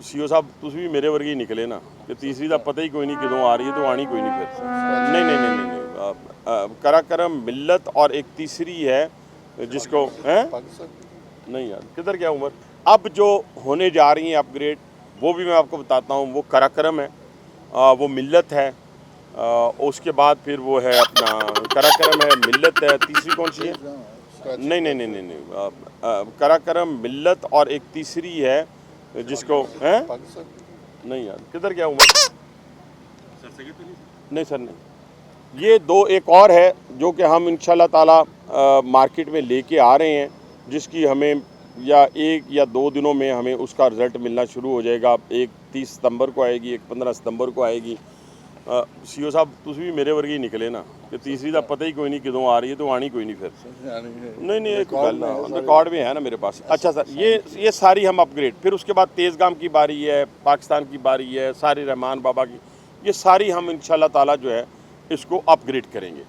CO साहब ਤੁਸੀਂ ਵੀ ਮੇਰੇ ਵਰਗੇ ਹੀ ਨਿਕਲੇ ਨਾ ਕਿ ਤੀਸਰੀ ਦਾ ਪਤਾ ਹੀ ਕੋਈ नहीं किदों आ रही है तो आनी कोई नहीं फिर नहीं कराकरम मिल्लत और एक तीसरी है जिसको है नहीं यार किधर क्या उम्र अब जो होने जा रही है अपग्रेड वो भी मैं आपको बताता हूँ। वो कराकरम है, वो मिल्लत है, उसके बाद फिर वो है अपना कराकरम है, मिल्लत है, तीसरी कौन सी है नहीं कराकरम मिल्लत और एक तीसरी है जिसको है नहीं यार किधर क्या उम्र नहीं सर नहीं। ये दो एक और है जो कि हम इंशाल्लाह ताला मार्केट में लेके आ रहे हैं, जिसकी हमें या 1 या 2 दिनों में हमें उसका रिज़ल्ट मिलना शुरू हो जाएगा। एक 30 सितंबर को आएगी, एक 15 सितंबर को आएगी। सीओ साहब ਤੁਸੀਂ ਵੀ ਮੇਰੇ ਵਰਗੇ ਹੀ ਨਿਕਲੇ ਨਾ कि तीसरी का पता ही कोई नहीं किदों आ रही है तो आनी कोई नहीं फिर नहीं एक गल रिकॉर्ड में है ना मेरे पास। अच्छा सर ये सारी हम अपग्रेड, फिर उसके बाद तेज़गाम की बारी है, पाकिस्तान की बारी है, सारी रहमान बाबा की, ये सारी हम इंशाल्लाह ताला जो है इसको अपग्रेड करेंगे।